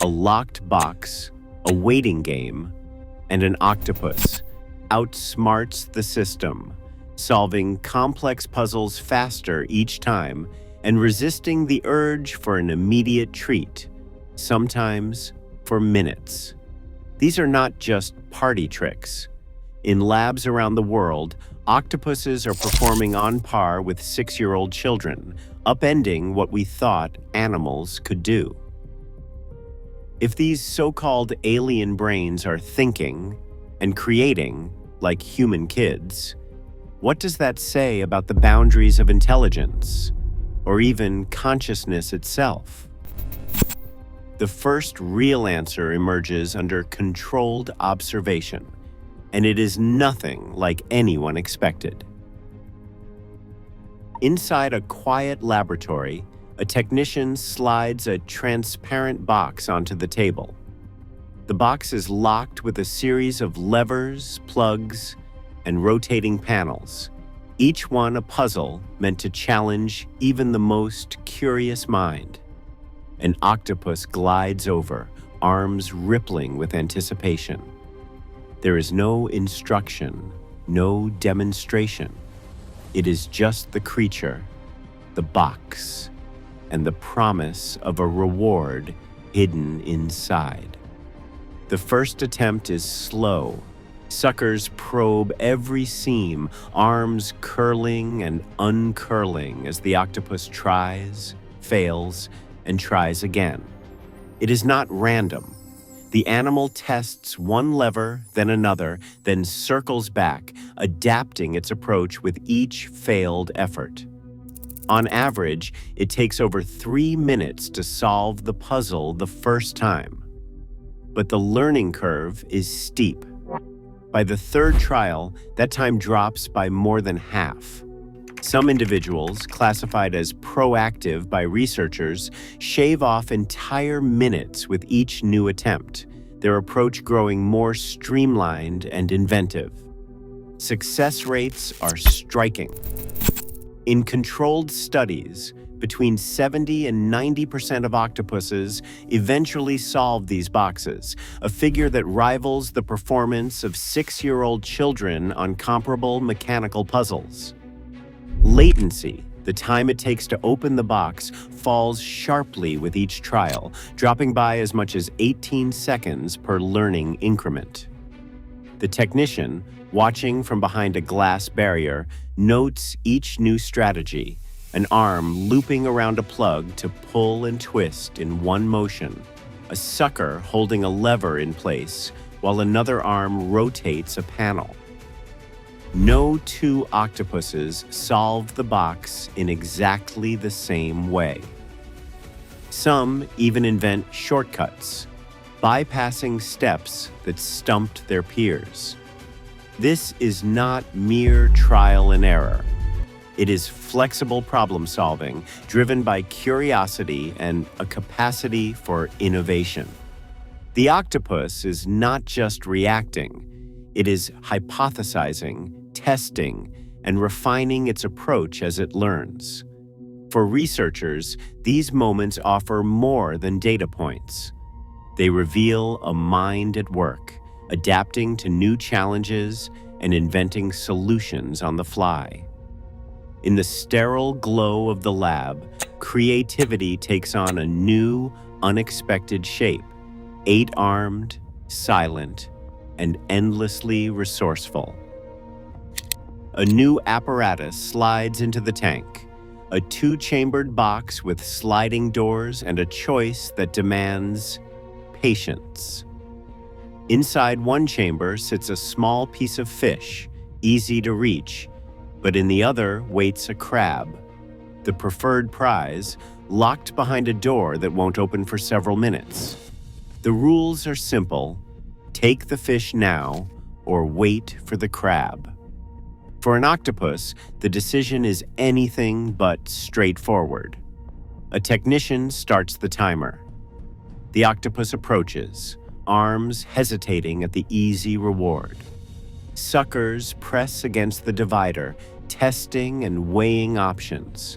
a locked box, a waiting game, and an octopus outsmarts the system, solving complex puzzles faster each time and resisting the urge for an immediate treat, sometimes for minutes. These are not just party tricks. In labs around the world, octopuses are performing on par with 6-year-old children, upending what we thought animals could do. If these so-called alien brains are thinking and creating like human kids, what does that say about the boundaries of intelligence, or even consciousness itself? The first real answer emerges under controlled observation, and it is nothing like anyone expected. Inside a quiet laboratory, a technician slides a transparent box onto the table. The box is locked with a series of levers, plugs, and rotating panels, each one a puzzle meant to challenge even the most curious mind. An octopus glides over, arms rippling with anticipation. There is no instruction, no demonstration. It is just the creature, the box, and the promise of a reward hidden inside. The first attempt is slow. Suckers probe every seam, arms curling and uncurling as the octopus tries, fails, and tries again. It is not random. The animal tests one lever, then another, then circles back, adapting its approach with each failed effort. On average, it takes over 3 minutes to solve the puzzle the first time. But the learning curve is steep. By the third trial, that time drops by more than half. Some individuals, classified as proactive by researchers, shave off entire minutes with each new attempt, their approach growing more streamlined and inventive. Success rates are striking. In controlled studies, between 70 and 90% of octopuses eventually solve these boxes, a figure that rivals the performance of 6-year-old children on comparable mechanical puzzles. Latency, the time it takes to open the box, falls sharply with each trial, dropping by as much as 18 seconds per learning increment. The technician, watching from behind a glass barrier, notes each new strategy, an arm looping around a plug to pull and twist in one motion, a sucker holding a lever in place while another arm rotates a panel. No two octopuses solve the box in exactly the same way. Some even invent shortcuts, bypassing steps that stumped their peers. This is not mere trial and error. It is flexible problem solving, driven by curiosity and a capacity for innovation. The octopus is not just reacting, it is hypothesizing, testing, and refining its approach as it learns. For researchers, these moments offer more than data points. They reveal a mind at work, adapting to new challenges and inventing solutions on the fly. In the sterile glow of the lab, creativity takes on a new, unexpected shape, 8-armed, silent, and endlessly resourceful. A new apparatus slides into the tank, a 2-chambered box with sliding doors and a choice that demands patience. Inside one chamber sits a small piece of fish, easy to reach, but in the other waits a crab, the preferred prize, locked behind a door that won't open for several minutes. The rules are simple: take the fish now or wait for the crab. For an octopus, the decision is anything but straightforward. A technician starts the timer. The octopus approaches, arms hesitating at the easy reward. Suckers press against the divider, testing and weighing options.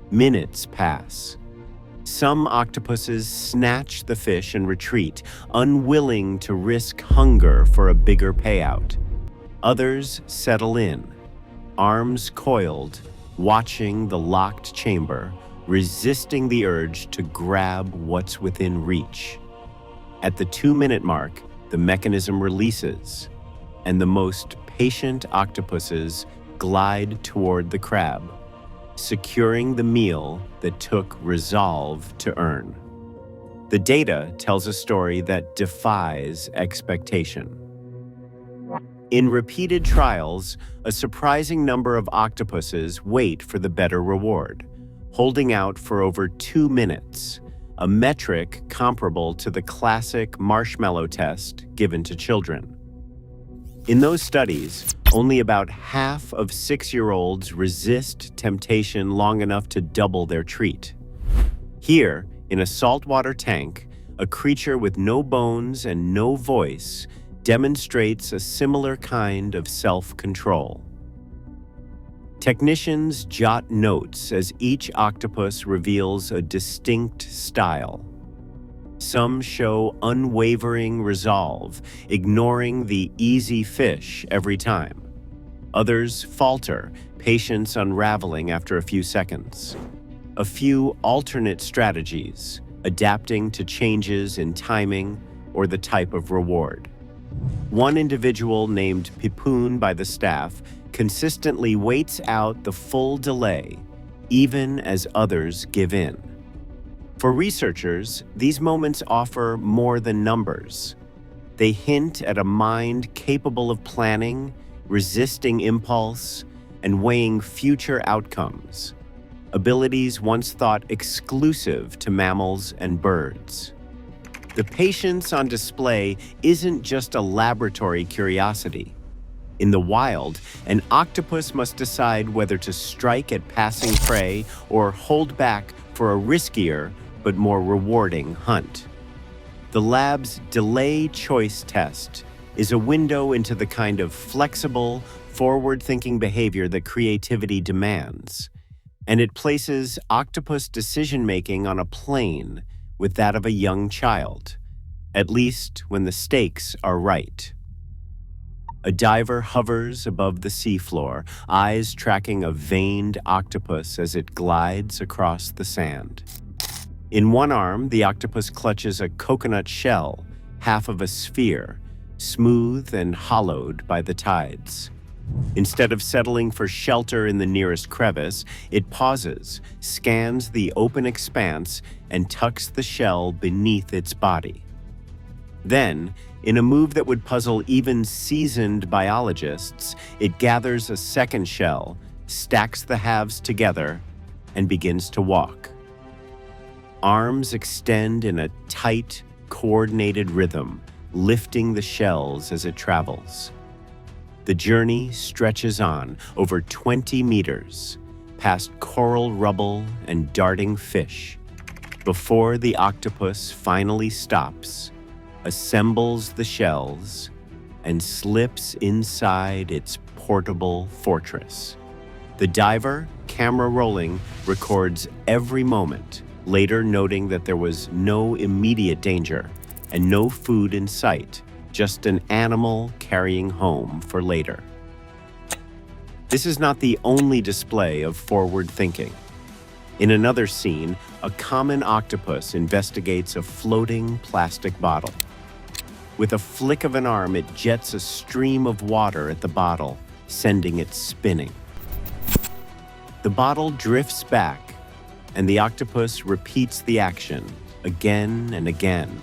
Minutes pass. Some octopuses snatch the fish and retreat, unwilling to risk hunger for a bigger payout. Others settle in, arms coiled, watching the locked chamber, resisting the urge to grab what's within reach. At the 2-minute mark, the mechanism releases, and the most patient octopuses glide toward the crab, securing the meal that took resolve to earn. The data tells a story that defies expectation. In repeated trials, a surprising number of octopuses wait for the better reward, holding out for over 2 minutes, a metric comparable to the classic marshmallow test given to children. In those studies, only about half of 6-year-olds resist temptation long enough to double their treat. Here, in a saltwater tank, a creature with no bones and no voice demonstrates a similar kind of self-control. Technicians jot notes as each octopus reveals a distinct style. Some show unwavering resolve, ignoring the easy fish every time. Others falter, patience unraveling after a few seconds. A few alternate strategies, adapting to changes in timing or the type of reward. One individual named Pipoon by the staff consistently waits out the full delay, even as others give in. For researchers, these moments offer more than numbers. They hint at a mind capable of planning, resisting impulse, and weighing future outcomes, abilities once thought exclusive to mammals and birds. The patience on display isn't just a laboratory curiosity. In the wild, an octopus must decide whether to strike at passing prey or hold back for a riskier but more rewarding hunt. The lab's delay choice test is a window into the kind of flexible, forward-thinking behavior that creativity demands, and it places octopus decision-making on a plane with that of a young child, at least when the stakes are right. A diver hovers above the seafloor, eyes tracking a veined octopus as it glides across the sand. In one arm, the octopus clutches a coconut shell, half of a sphere, smooth and hollowed by the tides. Instead of settling for shelter in the nearest crevice, it pauses, scans the open expanse, and tucks the shell beneath its body. Then, in a move that would puzzle even seasoned biologists, it gathers a second shell, stacks the halves together, and begins to walk. Arms extend in a tight, coordinated rhythm, lifting the shells as it travels. The journey stretches on over 20 meters, past coral rubble and darting fish, before the octopus finally stops, assembles the shells, and slips inside its portable fortress. The diver, camera rolling, records every moment, later noting that there was no immediate danger and no food in sight, just an animal carrying home for later. This is not the only display of forward thinking. In another scene, a common octopus investigates a floating plastic bottle. With a flick of an arm, it jets a stream of water at the bottle, sending it spinning. The bottle drifts back, and the octopus repeats the action again and again,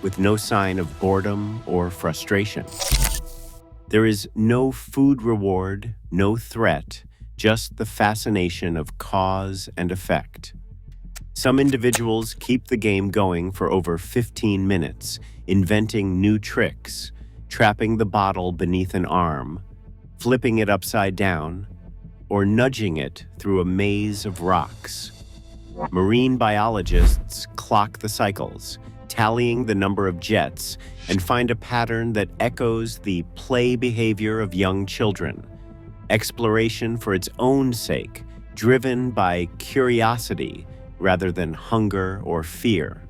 with no sign of boredom or frustration. There is no food reward, no threat, just the fascination of cause and effect. Some individuals keep the game going for over 15 minutes, inventing new tricks, trapping the bottle beneath an arm, flipping it upside down, or nudging it through a maze of rocks. Marine biologists clock the cycles, tallying the number of jets, and find a pattern that echoes the play behavior of young children. Exploration for its own sake, driven by curiosity rather than hunger or fear.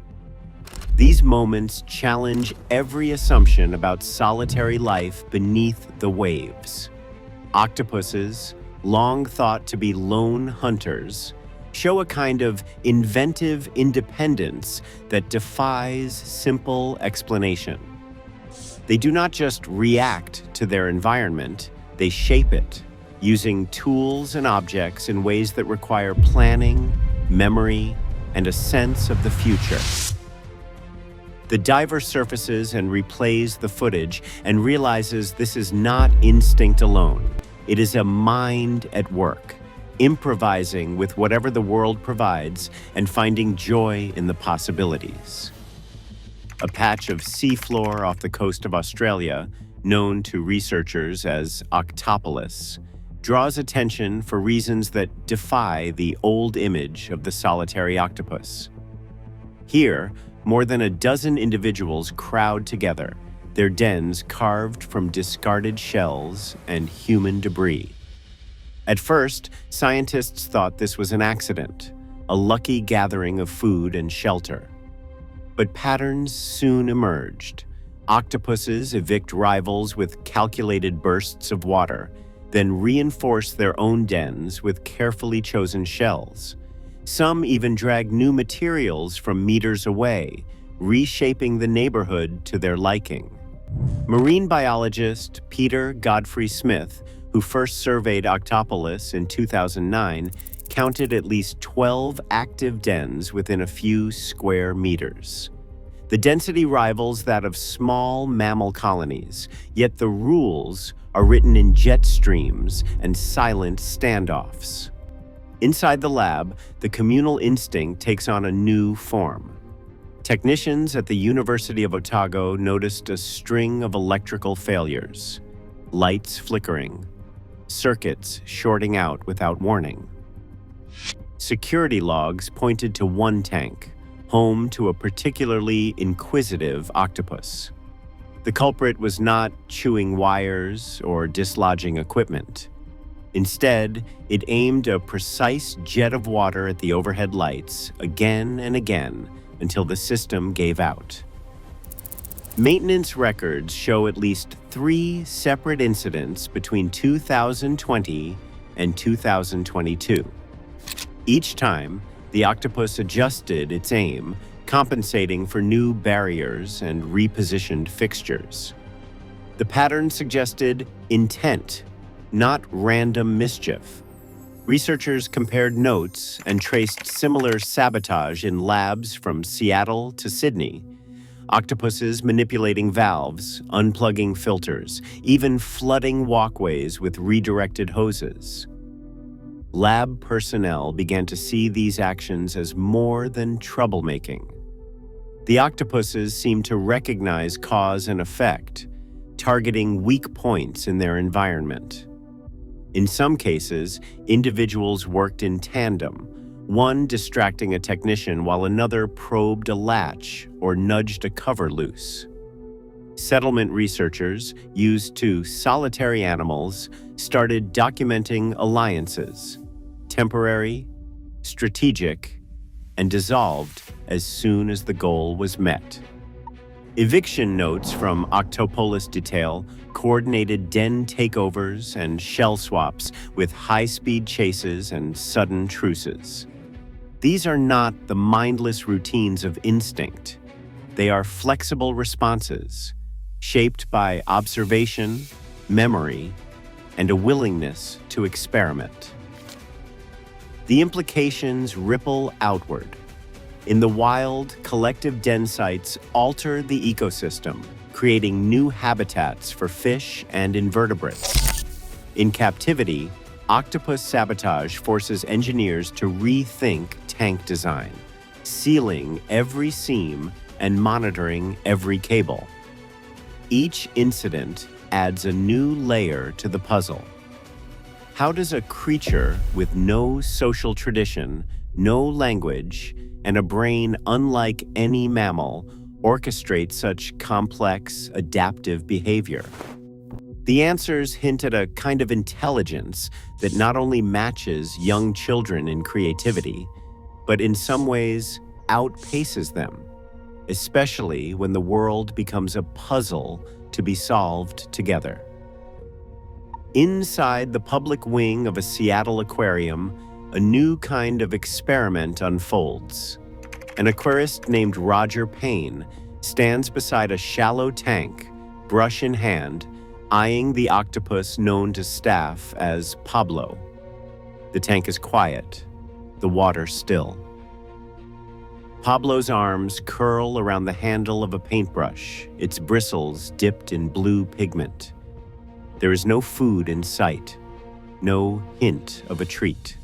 These moments challenge every assumption about solitary life beneath the waves. Octopuses, long thought to be lone hunters, show a kind of inventive independence that defies simple explanation. They do not just react to their environment, they shape it, using tools and objects in ways that require planning, memory, and a sense of the future. The diver surfaces and replays the footage and realizes this is not instinct alone. It is a mind at work, improvising with whatever the world provides and finding joy in the possibilities. A patch of seafloor off the coast of Australia, known to researchers as Octopuses, draws attention for reasons that defy the old image of the solitary octopus. Here, more than a dozen individuals crowd together, their dens carved from discarded shells and human debris. At first, scientists thought this was an accident, a lucky gathering of food and shelter. But patterns soon emerged. Octopuses evict rivals with calculated bursts of water, then reinforce their own dens with carefully chosen shells. Some even drag new materials from meters away, reshaping the neighborhood to their liking. Marine biologist Peter Godfrey Smith, who first surveyed Octopuses in 2009, counted at least 12 active dens within a few square meters. The density rivals that of small mammal colonies, yet the rules are written in jet streams and silent standoffs. Inside the lab, the communal instinct takes on a new form. Technicians at the University of Otago noticed a string of electrical failures, lights flickering, circuits shorting out without warning. Security logs pointed to one tank, home to a particularly inquisitive octopus. The culprit was not chewing wires or dislodging equipment. Instead, it aimed a precise jet of water at the overhead lights again and again until the system gave out. Maintenance records show at least 3 separate incidents between 2020 and 2022. Each time, the octopus adjusted its aim, compensating for new barriers and repositioned fixtures. The pattern suggested intent, not random mischief. Researchers compared notes and traced similar sabotage in labs from Seattle to Sydney. Octopuses manipulating valves, unplugging filters, even flooding walkways with redirected hoses. Lab personnel began to see these actions as more than troublemaking. The octopuses seemed to recognize cause and effect, targeting weak points in their environment. In some cases, individuals worked in tandem, one distracting a technician while another probed a latch or nudged a cover loose. Settlement researchers, used to solitary animals, started documenting alliances, temporary, strategic, and dissolved as soon as the goal was met. Eviction notes from Octopus detail coordinated den takeovers and shell swaps with high-speed chases and sudden truces. These are not the mindless routines of instinct. They are flexible responses, shaped by observation, memory, and a willingness to experiment. The implications ripple outward. In the wild, collective den sites alter the ecosystem, creating new habitats for fish and invertebrates. In captivity, octopus sabotage forces engineers to rethink tank design, sealing every seam and monitoring every cable. Each incident adds a new layer to the puzzle. How does a creature with no social tradition, no language, and a brain unlike any mammal orchestrate such complex, adaptive behavior? The answers hint at a kind of intelligence that not only matches young children in creativity, but in some ways outpaces them, especially when the world becomes a puzzle to be solved together. Inside the public wing of a Seattle aquarium, a new kind of experiment unfolds. An aquarist named Roger Payne stands beside a shallow tank, brush in hand, eyeing the octopus known to staff as Pablo. The tank is quiet, the water still. Pablo's arms curl around the handle of a paintbrush, its bristles dipped in blue pigment. There is no food in sight, no hint of a treat.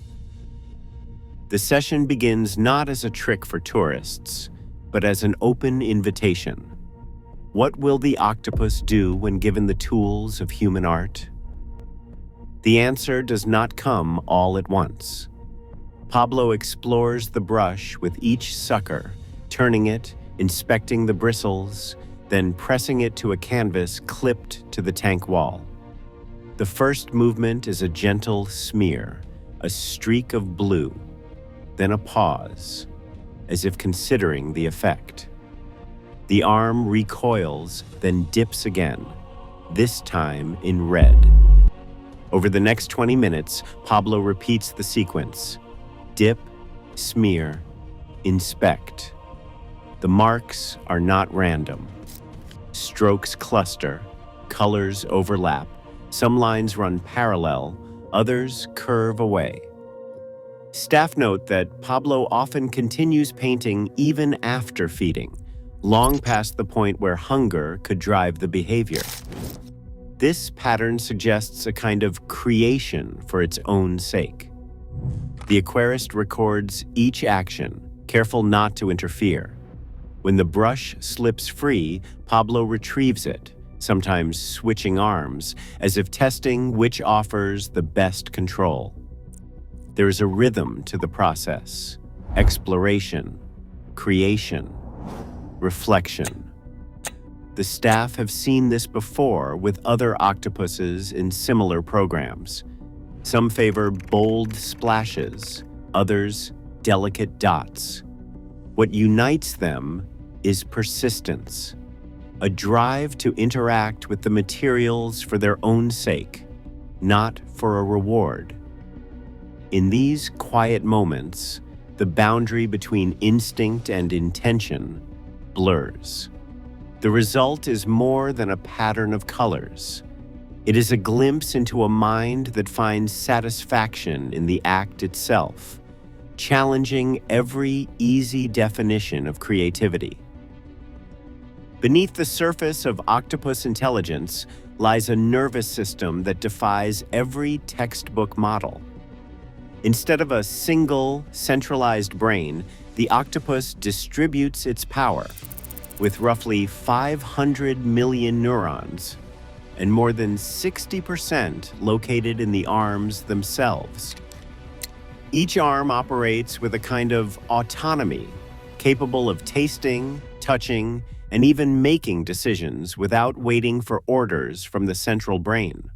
The session begins not as a trick for tourists, but as an open invitation. What will the octopus do when given the tools of human art? The answer does not come all at once. Pablo explores the brush with each sucker, turning it, inspecting the bristles, then pressing it to a canvas clipped to the tank wall. The first movement is a gentle smear, a streak of blue, then a pause, as if considering the effect. The arm recoils, then dips again, this time in red. Over the next 20 minutes, Pablo repeats the sequence: dip, smear, inspect. The marks are not random. Strokes cluster, colors overlap, some lines run parallel, others curve away. Staff note that Pablo often continues painting even after feeding, long past the point where hunger could drive the behavior. This pattern suggests a kind of creation for its own sake. The aquarist records each action, careful not to interfere. When the brush slips free, Pablo retrieves it, sometimes switching arms, as if testing which offers the best control. There is a rhythm to the process: exploration, creation, reflection. The staff have seen this before with other octopuses in similar programs. Some favor bold splashes, others delicate dots. What unites them is persistence, a drive to interact with the materials for their own sake, not for a reward. In these quiet moments, the boundary between instinct and intention blurs. The result is more than a pattern of colors. It is a glimpse into a mind that finds satisfaction in the act itself, challenging every easy definition of creativity. Beneath the surface of octopus intelligence lies a nervous system that defies every textbook model. Instead of a single, centralized brain, the octopus distributes its power, with roughly 500 million neurons, and more than 60% located in the arms themselves. Each arm operates with a kind of autonomy, capable of tasting, touching, and even making decisions without waiting for orders from the central brain.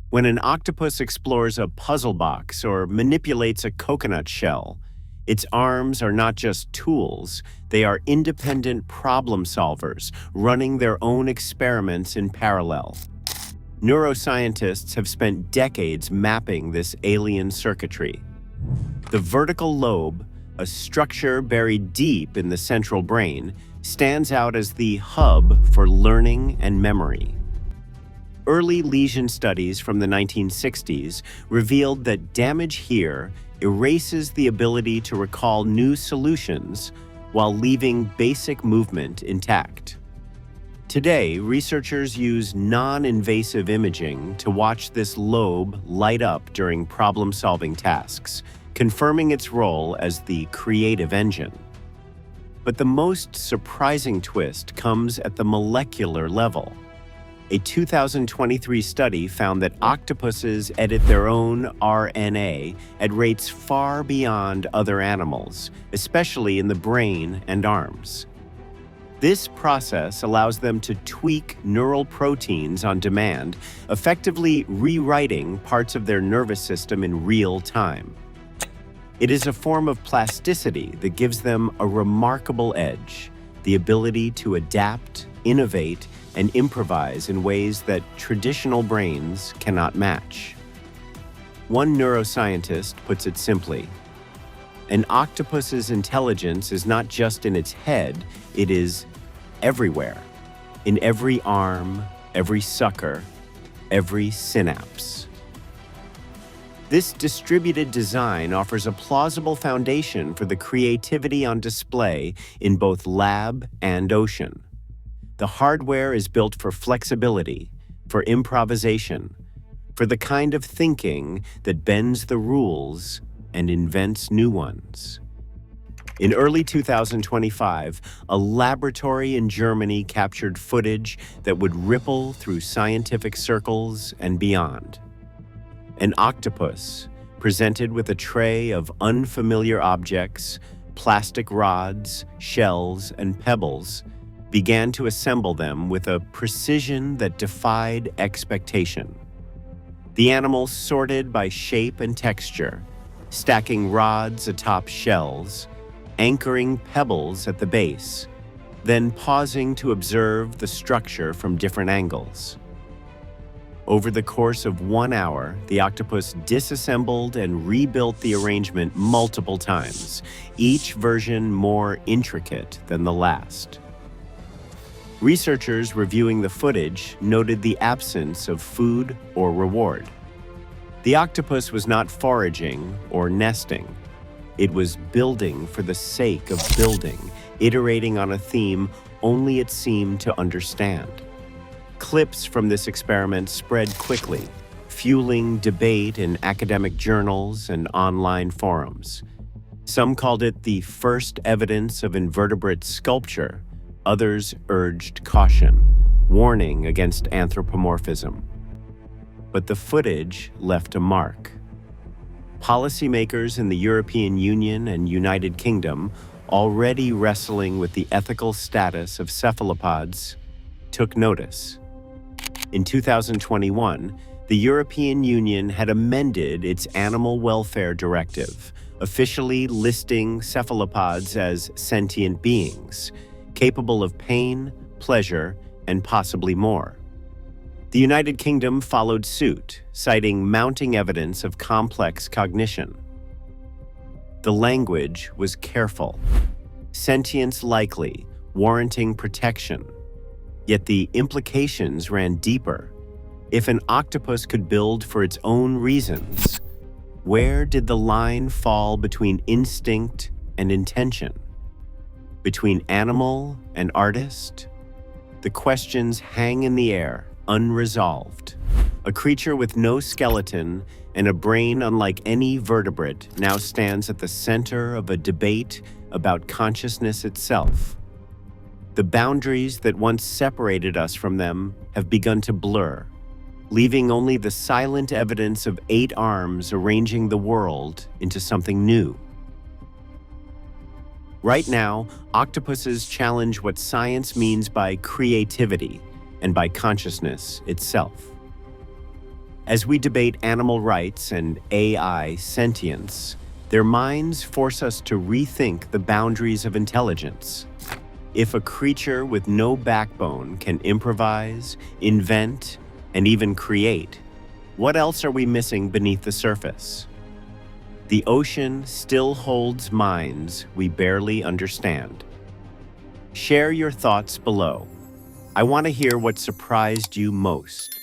When an octopus explores a puzzle box or manipulates a coconut shell, its arms are not just tools, they are independent problem solvers, running their own experiments in parallel. Neuroscientists have spent decades mapping this alien circuitry. The vertical lobe, a structure buried deep in the central brain, stands out as the hub for learning and memory. Early lesion studies from the 1960s revealed that damage here erases the ability to recall new solutions while leaving basic movement intact. Today, researchers use non-invasive imaging to watch this lobe light up during problem-solving tasks, confirming its role as the creative engine. But the most surprising twist comes at the molecular level. A 2023 study found that octopuses edit their own RNA at rates far beyond other animals, especially in the brain and arms. This process allows them to tweak neural proteins on demand, effectively rewriting parts of their nervous system in real time. It is a form of plasticity that gives them a remarkable edge, the ability to adapt, innovate, and improvise in ways that traditional brains cannot match. One neuroscientist puts it simply: an octopus's intelligence is not just in its head, it is everywhere, in every arm, every sucker, every synapse. This distributed design offers a plausible foundation for the creativity on display in both lab and ocean. The hardware is built for flexibility, for improvisation, for the kind of thinking that bends the rules and invents new ones. In early 2025, a laboratory in Germany captured footage that would ripple through scientific circles and beyond. An octopus, presented with a tray of unfamiliar objects, plastic rods, shells, and pebbles, began to assemble them with a precision that defied expectation. The animal sorted by shape and texture, stacking rods atop shells, anchoring pebbles at the base, then pausing to observe the structure from different angles. Over the course of 1 hour, the octopus disassembled and rebuilt the arrangement multiple times, each version more intricate than the last. Researchers reviewing the footage noted the absence of food or reward. The octopus was not foraging or nesting. It was building for the sake of building, iterating on a theme only it seemed to understand. Clips from this experiment spread quickly, fueling debate in academic journals and online forums. Some called it the first evidence of invertebrate sculpture. Others urged caution, warning against anthropomorphism. But the footage left a mark. Policymakers in the European Union and United Kingdom, already wrestling with the ethical status of cephalopods, took notice. In 2021, the European Union had amended its Animal Welfare Directive, officially listing cephalopods as sentient beings, capable of pain, pleasure, and possibly more. The United Kingdom followed suit, citing mounting evidence of complex cognition. The language was careful. Sentience likely, warranting protection. Yet the implications ran deeper. If an octopus could build for its own reasons, where did the line fall between instinct and intention? Between animal and artist? The questions hang in the air, unresolved. A creature with no skeleton and a brain unlike any vertebrate now stands at the center of a debate about consciousness itself. The boundaries that once separated us from them have begun to blur, leaving only the silent evidence of 8 arms arranging the world into something new. Right now, octopuses challenge what science means by creativity and by consciousness itself. As we debate animal rights and AI sentience, their minds force us to rethink the boundaries of intelligence. If a creature with no backbone can improvise, invent, and even create, what else are we missing beneath the surface? The ocean still holds minds we barely understand. Share your thoughts below. I want to hear what surprised you most.